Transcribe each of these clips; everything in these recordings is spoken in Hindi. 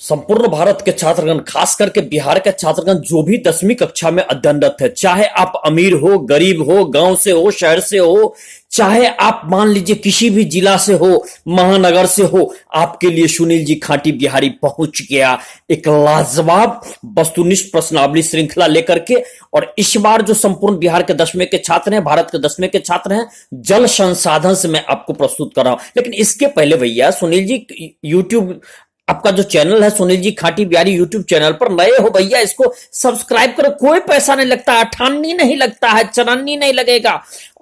संपूर्ण भारत के छात्रगण, खास करके बिहार के छात्रगण जो भी 10वीं कक्षा में अध्ययनरत है, चाहे आप अमीर हो, गरीब हो, गांव से हो, शहर से हो, चाहे आप मान लीजिए किसी भी जिला से हो, महानगर से हो, आपके लिए सुनील जी खाटी बिहारी पहुंच गया एक लाजवाब वस्तुनिष्ठ प्रश्नावली श्रृंखला लेकर के। और इस बार जो संपूर्ण बिहार के 10वीं के छात्र हैं, भारत के 10वीं के छात्र हैं, जल संसाधन से मैं आपको प्रस्तुत कर रहा हूं। लेकिन इसके पहले भैया, सुनील जी यूट्यूब, आपका जो चैनल है सुनील जी खाटी बिहारी यूट्यूब चैनल पर नए हो भैया, इसको सब्सक्राइब करो, कोई पैसा नहीं लगता, अठानी नहीं लगता है, चरानी नहीं लगेगा,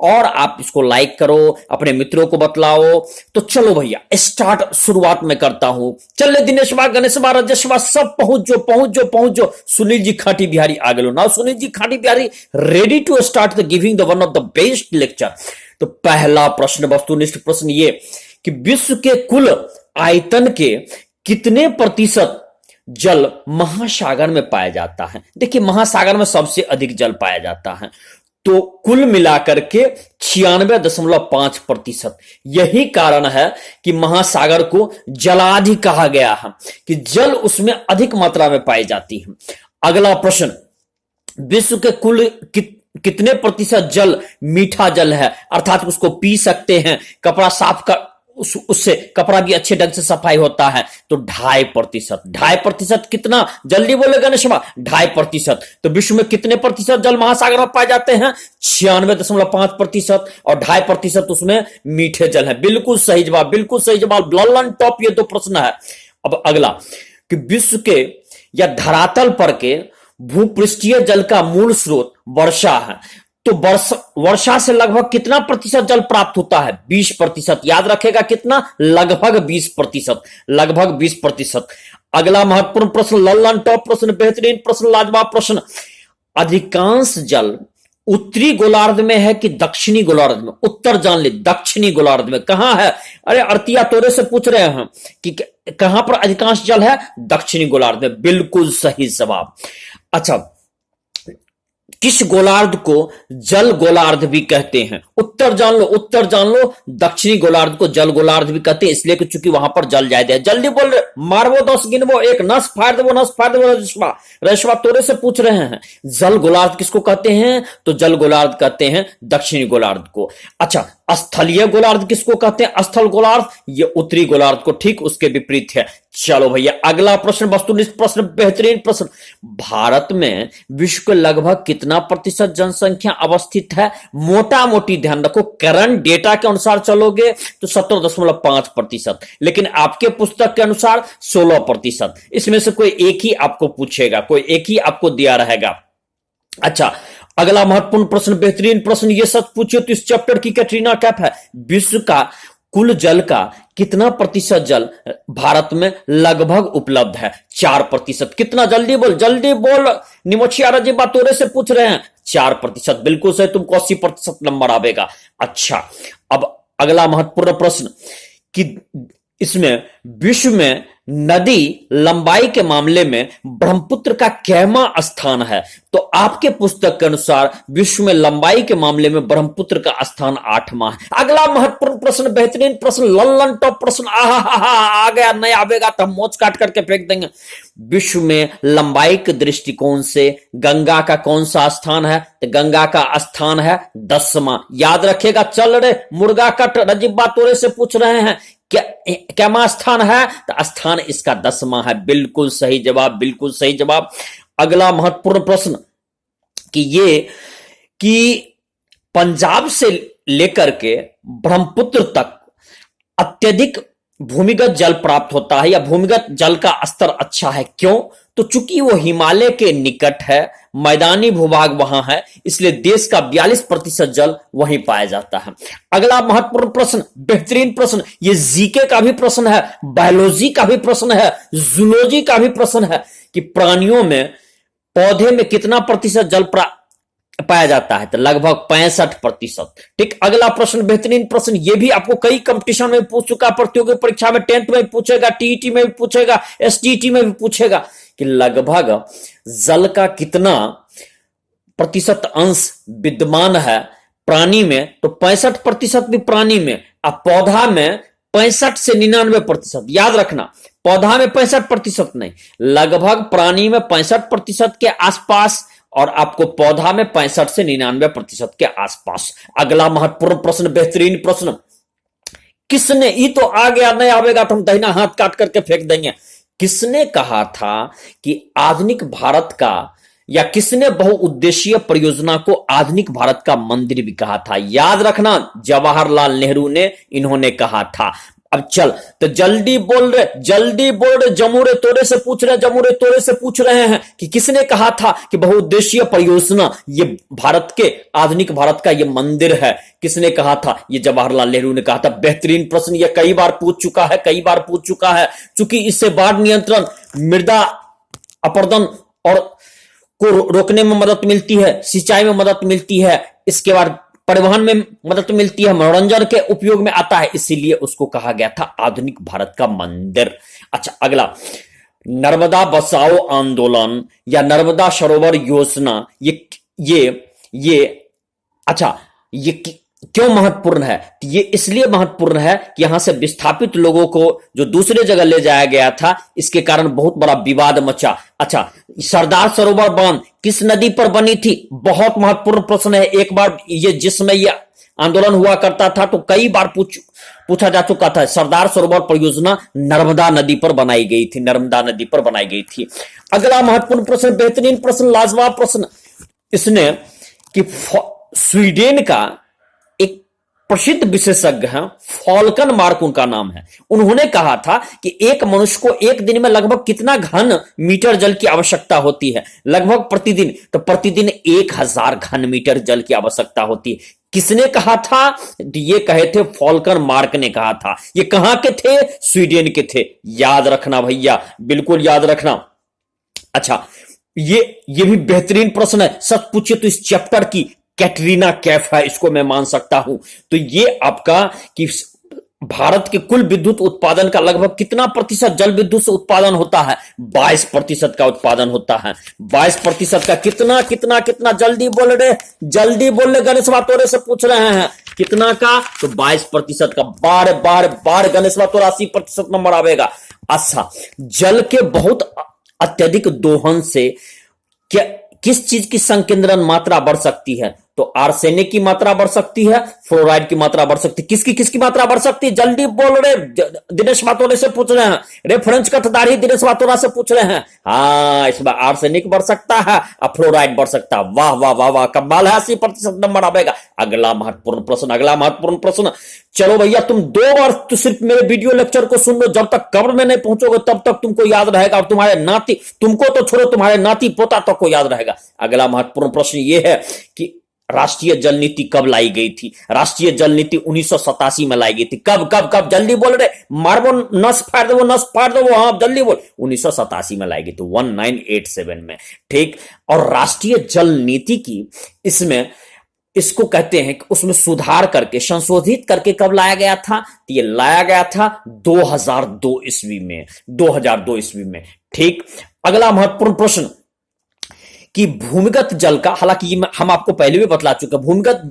और आप इसको लाइक करो, अपने मित्रों को बतलाओ। तो चलो भैया स्टार्ट, शुरुआत में करता हूं। चले दिनेश बा, गणेश बा, राजेश बा, सब पहुंच जो सुनील जी खाटी बिहारी आ गए। नाउ सुनील जी खाटी Bihari ready to start the giving the one of the best lecture. तो पहला प्रश्न, वस्तुनिष्ठ प्रश्न ये कि विश्व के कुल आयतन के कितने प्रतिशत जल महासागर में पाया जाता है? देखिए, महासागर में सबसे अधिक जल पाया जाता है, तो कुल मिलाकर के 96.5%। यही कारण है कि महासागर को जलाधि कहा गया है, कि जल उसमें अधिक मात्रा में पाई जाती है। अगला प्रश्न, विश्व के कुल कितने प्रतिशत जल मीठा जल है, अर्थात उसको पी सकते हैं, कपड़ा साफ कर उससे कपड़ा भी अच्छे ढंग से सफाई होता है? तो 2.5%। 2.5% कितना? जल्दी बोले गणेश बा, 2.5%। तो विश्व में कितने प्रतिशत जल महासागर में पाए जाते हैं? 96.5%, और 2.5% उसमें मीठे जल है। बिल्कुल सही जवाब, बिल्कुल सही जवाब, ललन टॉप। ये 2 प्रश्न है। अब अगला कि विश्व के या धरातल पर के भूपृष्ठीय जल का मूल स्रोत वर्षा है, तो वर्षा से लगभग कितना प्रतिशत जल प्राप्त होता है? 20%। याद रखेगा कितना? लगभग 20%, लगभग 20%। अगला महत्वपूर्ण प्रश्न, लल्लन टॉप प्रश्न, बेहतरीन प्रश्न, लाजवाब प्रश्न, अधिकांश जल उत्तरी गोलार्ध में है कि दक्षिणी गोलार्ध में? उत्तर जान ले, दक्षिणी गोलार्ध में। कहां है? अरे अर्तिया तोरे से पूछ रहे हैं कि कहां पर अधिकांश जल है? दक्षिणी गोलार्ध में। बिल्कुल सही जवाब। अच्छा, किस गोलार्ध को जल गोलार्ध भी कहते हैं? उत्तर जान लो, उत्तर जान लो। दक्षिणी गोलार्ध को जल गोलार्ध भी कहते हैं, इसलिए कि चूंकि वहां पर जल ज्यादा है। जल्दी बोल रहे, मारवो 10 गिनवो, एक नस फाड़ देवो, नस फाड़ देवो। रेशवा तोरे से पूछ रहे हैं जल गोलार्ध किसको कहते हैं? तो जल गोलार्ध कहते हैं दक्षिणी गोलार्ध को। अच्छा, स्थलीय गोलार्ध किसको कहते हैं? स्थल गोलार्ध, ये उत्तरी गोलार्ध को ठीक उसके विपरीत है। चलो भैया अगला प्रश्न, वस्तुनिष्ठ प्रश्न, बेहतरीन प्रश्न, भारत में विश्व के लगभग कितना प्रतिशत जनसंख्या अवस्थित है? मोटा मोटी ध्यान रखो, करंट डेटा के अनुसार चलोगे तो 17.5%, लेकिन आपके पुस्तक के अनुसार 16%। इसमें से कोई एक ही आपको पूछेगा, कोई एक ही आपको दिया रहेगा। अच्छा, अगला महत्वपूर्ण प्रश्न, बेहतरीन प्रश्न, ये सच पूछिए तो इस चैप्टर की कैटरीना कैफ है। विश्व का कुल जल का कितना प्रतिशत जल भारत में लगभग उपलब्ध है? 4%। कितना? जल्दी बोल, जल्दी बोल। निमोचिया राजी बातोरे से पूछ रहे हैं। 4%, बिल्कुल सही, तुमको 80% नंबर आवेगा। अच्छा, अब अगला महत्वपूर्ण प्रश्न कि इसमें विश्व में नदी लंबाई के मामले में ब्रह्मपुत्र का कैमा स्थान है? तो आपके पुस्तक के अनुसार विश्व में लंबाई के मामले में ब्रह्मपुत्र का स्थान 8वां है। अगला महत्वपूर्ण प्रश्न, बेहतरीन प्रश्न, लल्लन टॉप प्रश्न, आ गया, नहीं आवेगा तो हम मोच काट करके फेंक देंगे। विश्व में लंबाई के दृष्टिकोण से गंगा का कौन सा स्थान है? तो गंगा का स्थान है 10वां। याद रखेगा। चल रे मुर्गा कट, रजीबा तोरे से पूछ रहे हैं क्या स्थान है? तो स्थान इसका 10वां है। बिल्कुल सही जवाब, बिल्कुल सही जवाब। अगला महत्वपूर्ण प्रश्न कि पंजाब से लेकर के ब्रह्मपुत्र तक अत्यधिक भूमिगत जल प्राप्त होता है, या भूमिगत जल का स्तर अच्छा है। क्यों? तो चूंकि वो हिमालय के निकट है, मैदानी भूभाग वहां है, इसलिए देश का 42% जल वहीं पाया जाता है। अगला महत्वपूर्ण प्रश्न, बेहतरीन प्रश्न, ये जीके का भी प्रश्न है, बायोलॉजी का भी प्रश्न है, जूलॉजी का भी प्रश्न है कि प्राणियों में, पौधे में कितना प्रतिशत जल पाया जाता है? तो लगभग 65%। ठीक। अगला प्रश्न, बेहतरीन प्रश्न, ये भी आपको कई कंपटीशन में पूछ चुका, प्रतियोगी परीक्षा में 10th में भी पूछेगा, टीईटी में भी पूछेगा, एसटीईटी में भी पूछेगा कि लगभग जल का कितना प्रतिशत अंश विद्यमान है प्राणी में? तो 65% भी प्राणी में, अब पौधा में 65 से 99%। याद रखना, पौधा में 65% नहीं, लगभग प्राणी में 65% के आसपास और आपको पौधा में 65 से 99% के आसपास। अगला महत्वपूर्ण प्रश्न, बेहतरीन प्रश्न, किसने, ये तो आ गया, नहीं आवेगा तो हम दहिना हाथ काट करके फेंक देंगे। किसने कहा था कि आधुनिक भारत का, या किसने बहुउद्देशीय परियोजना को आधुनिक भारत का मंदिर भी कहा था? याद रखना, जवाहरलाल नेहरू ने इन्होंने कहा था। अब चल तो जल्दी बोल रहे, जल्दी बोल रहे, जमुरे तोरे से पूछ रहे, जमुरे तोरे से पूछ रहे हैं कि किसने कहा था कि बहुउद्देशीय परियोजना ये भारत के, आधुनिक भारत का ये मंदिर है, किसने कहा था? ये जवाहरलाल नेहरू ने कहा था। बेहतरीन प्रश्न, ये कई बार पूछ चुका है, कई बार पूछ चुका है, चूंकि इससे बाढ़ नियंत्रण, मृदा अपरदन और को रोकने में मदद मिलती है, सिंचाई में मदद मिलती है, इसके बाद परिवहन में मदद मिलती है, मनोरंजन के उपयोग में आता है, इसीलिए उसको कहा गया था आधुनिक भारत का मंदिर। अच्छा अगला, नर्मदा बचाओ आंदोलन या नर्मदा सरोवर योजना, ये अच्छा ये क्यों महत्वपूर्ण है? ये इसलिए महत्वपूर्ण है कि यहां से विस्थापित लोगों को जो दूसरे जगह ले जाया गया था, इसके कारण बहुत बड़ा विवाद मचा। अच्छा, सरदार सरोवर बांध किस नदी पर बनी थी? बहुत महत्वपूर्ण प्रश्न है। एक बार ये, जिसमें ये आंदोलन हुआ करता था तो कई बार पूछा जा चुका था। सरदार सरोवर परियोजना नर्मदा नदी पर बनाई गई थी, नर्मदा नदी पर बनाई गई थी। अगला महत्वपूर्ण प्रश्न, बेहतरीन प्रश्न, लाजवाब प्रश्न, इसने कि स्वीडन का एक प्रसिद्ध विशेषज्ञ हैं, फॉल्कन मार्क उनका नाम है, उन्होंने कहा था कि एक मनुष्य को एक दिन में लगभग कितना घन मीटर जल की आवश्यकता होती है? लगभग प्रतिदिन, तो प्रतिदिन 1000 घन मीटर जल की आवश्यकता होती है। किसने कहा था? ये कहे थे फॉल्कन मार्क ने कहा था। ये कहां के थे? स्वीडन के थे। याद रखना भैया, बिल्कुल याद रखना। अच्छा, ये भी बेहतरीन प्रश्न है। सच पूछिए तो इस चैप्टर की कैटरीना कैफ है, इसको मैं मान सकता हूं। तो ये आपका कि भारत के कुल विद्युत उत्पादन का लगभग कितना प्रतिशत जल विद्युत से उत्पादन होता है? 22% का उत्पादन होता है। 22% का कितना कितना कितना? जल्दी बोल रहे, जल्दी बोल रहे, गणेश तोरे से पूछ रहे हैं कितना का? तो 22% का। बार बार बार गणेश तोरा 80% नंबर आवेगा। अच्छा, जल के बहुत अत्यधिक दोहन से क्या, किस चीज की संकेंद्रण मात्रा बढ़ सकती है? तो आर्सेनिक की मात्रा बढ़ सकती है, फ्लोराइड की मात्रा बढ़ सकती है। किसकी मात्रा बढ़ सकती है? जल्दी बोल रहे, दिनेश माथुर से पूछ रहे हैं, रेफरेंस कटदारी दिनेश माथुर से पूछ रहे हैं। हाँ, इस बार आर्सेनिक बढ़ सकता है और फ्लोराइड बढ़ सकता है। वाह वाह वाह वाह, कमाल है, 80% नंबर आएगा। अगला महत्वपूर्ण प्रश्न, अगला महत्वपूर्ण प्रश्न। चलो भैया, तुम 2 बार तो सिर्फ मेरे वीडियो लेक्चर को सुन लो, जब तक कब्र में नहीं पहुंचोगे तब तक तुमको याद रहेगा, और तुम्हारे नाती, तुमको तो छोड़ो, तुम्हारे नाती पोता तक को याद रहेगा। अगला महत्वपूर्ण प्रश्न यह है कि राष्ट्रीय जल नीति कब लाई गई थी? राष्ट्रीय जल नीति 1987 में लाई गई थी। कब कब कब? जल्दी बोल रहे, मारबो नस फाड़ दो, नस फाड़ दो। हाँ जल्दी बोल। 1987 में लाई गई थी, 1987 में। ठीक। और राष्ट्रीय जल नीति की इसमें, इसको कहते हैं कि उसमें सुधार करके, संशोधित करके कब लाया गया था? तो ये लाया गया था 2002 ईस्वी में, 2002 ईस्वी में। ठीक। अगला महत्वपूर्ण प्रश्न कि भूमिगत जल का, हालांकि हम आपको पहले भी बतला चुके, भूमिगत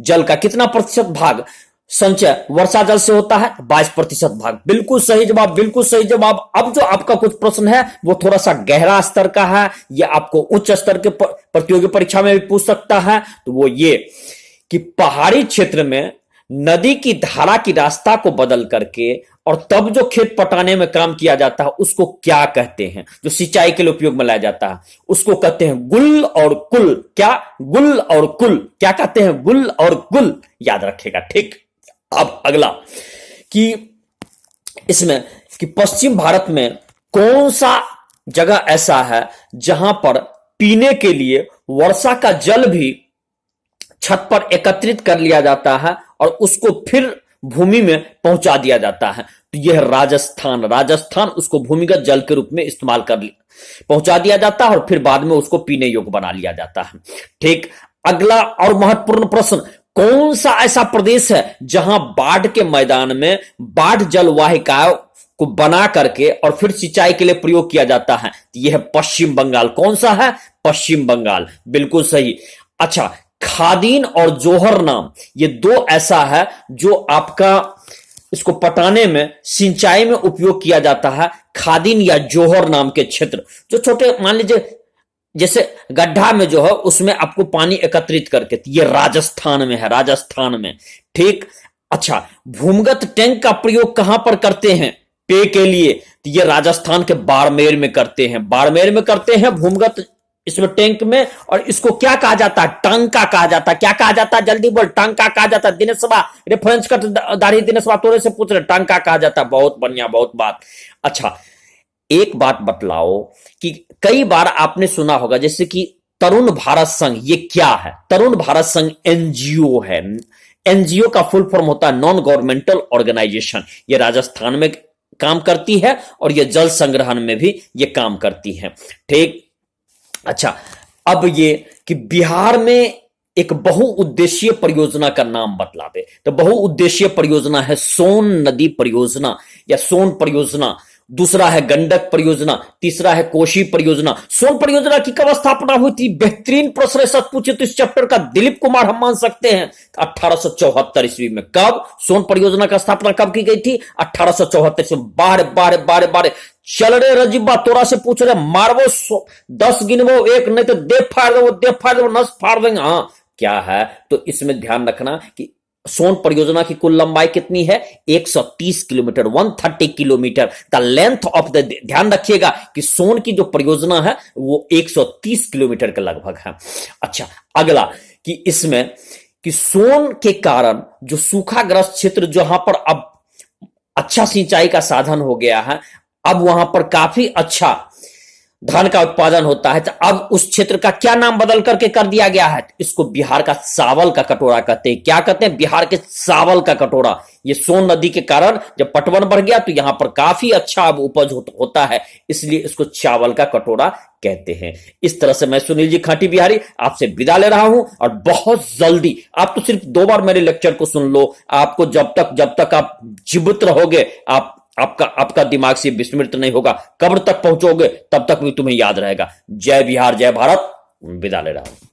जल का कितना प्रतिशत भाग संचय वर्षा जल से होता है? 22% भाग। बिल्कुल सही जवाब, बिल्कुल सही जवाब। अब जो आपका कुछ प्रश्न है वो थोड़ा सा गहरा स्तर का है, या आपको उच्च स्तर के प्रतियोगी परीक्षा में भी पूछ सकता है। तो वो ये कि पहाड़ी क्षेत्र में नदी की धारा की रास्ता को बदल करके और तब जो खेत पटाने में काम किया जाता है उसको क्या कहते हैं? जो सिंचाई के लिए उपयोग में लाया जाता है उसको कहते हैं गुल और कुल। क्या? गुल और कुल। क्या कहते हैं? गुल और कुल। याद रखेगा। ठीक। अब अगला कि इसमें कि पश्चिम भारत में कौन सा जगह ऐसा है जहां पर पीने के लिए वर्षा का जल भी छत पर एकत्रित कर लिया जाता है और उसको फिर भूमि में पहुंचा दिया जाता है? तो यह राजस्थान। राजस्थान उसको भूमिगत जल के रूप में इस्तेमाल कर पहुंचा दिया जाता है और फिर बाद में उसको पीने योग्य बना लिया जाता है। ठीक। अगला और महत्वपूर्ण प्रश्न, कौन सा ऐसा प्रदेश है जहां बाढ़ के मैदान में बाढ़ जल वाहिकाओं को बना करके और फिर सिंचाई के लिए प्रयोग किया जाता है? तो यह है पश्चिम बंगाल। कौन सा है? पश्चिम बंगाल। बिल्कुल सही। अच्छा, खादीन और जोहर नाम, ये 2 ऐसा है जो आपका इसको पटाने में, सिंचाई में उपयोग किया जाता है खादिन या जोहर नाम के क्षेत्र, जो छोटे मान लीजिए जैसे गड्ढा में जो है उसमें आपको पानी एकत्रित करके, ये राजस्थान में है, राजस्थान में। ठीक, अच्छा, भूमिगत टैंक का प्रयोग कहां पर करते हैं पेय के लिए? तो ये राजस्थान के बाड़मेर में करते हैं, बाड़मेर में करते हैं भूमिगत इसमें टैंक में। और इसको क्या कहा जाता है? टांका कहा जाता है। क्या कहा जाता है? जल्दी बोल। टांका कहा जाता है। दिनेशवा रेफरेंस कर, दाढ़ी दिनेशवा तोरे से पूछ रहे, टांका कहा जाता है। बहुत बढ़िया, बहुत बात। अच्छा, एक बात बतलाओ कि कई बार आपने सुना होगा जैसे कि तरुण भारत संघ, ये क्या है? तरुण भारत संघ एनजीओ है। एनजीओ का फुल फॉर्म होता है नॉन गवर्नमेंटल ऑर्गेनाइजेशन। ये राजस्थान में काम करती है और ये जल संग्रहण में भी ये काम करती है। ठीक, अच्छा, अब ये कि बिहार में एक बहुउद्देशीय परियोजना का नाम बतलावे, तो बहुउद्देशीय परियोजना है सोन नदी परियोजना या सोन परियोजना, दूसरा है गंडक परियोजना, तीसरा है कोशी परियोजना। सोन परियोजना की कब स्थापना हुई थी? बेहतरीन प्रश्न सच पूछे तो इस चैप्टर का दिलीप कुमार हम मान सकते हैं 1874 ईस्वी में। कब सोन परियोजना का स्थापना कब की गई थी? 1874 से। बारे बारे बारे बारे चल रहे रजीबा, तोरा से पूछ रहे, मारवो 10 गिनवो, एक नहीं तो दे फाड़ दो, नस फाड़ देंगे। हाँ, क्या है? तो इसमें ध्यान रखना कि सोन परियोजना की कुल लंबाई कितनी है? 130 kilometre, 130 kilometre the length of the. ध्यान रखिएगा कि सोन की जो परियोजना है वो 130 किलोमीटर के लगभग है। अच्छा, अगला कि इसमें कि सोन के कारण जो सूखाग्रस्त क्षेत्र जहां पर अब अच्छा सिंचाई का साधन हो गया है, अब वहां पर काफी अच्छा धान का उत्पादन होता है, तो अब उस क्षेत्र का क्या नाम बदल करके कर दिया गया है? इसको बिहार का चावल का कटोरा कहते हैं। क्या कहते हैं? बिहार के चावल का कटोरा। ये सोन नदी के कारण जब पटवन बढ़ गया तो यहां पर काफी अच्छा अब उपज होता है, इसलिए इसको चावल का कटोरा कहते हैं। इस तरह से मैं सुनील जी खाटी बिहारी आपसे विदा ले रहा हूं और बहुत जल्दी, आप तो सिर्फ 2 बार मेरे लेक्चर को सुन लो, आपको जब तक आप जीवित रहोगे, आपका दिमाग से विस्मृत नहीं होगा, कब्र तक पहुंचोगे तब तक भी तुम्हें याद रहेगा। जय बिहार, जय भारत, विदा ले रहा हूं।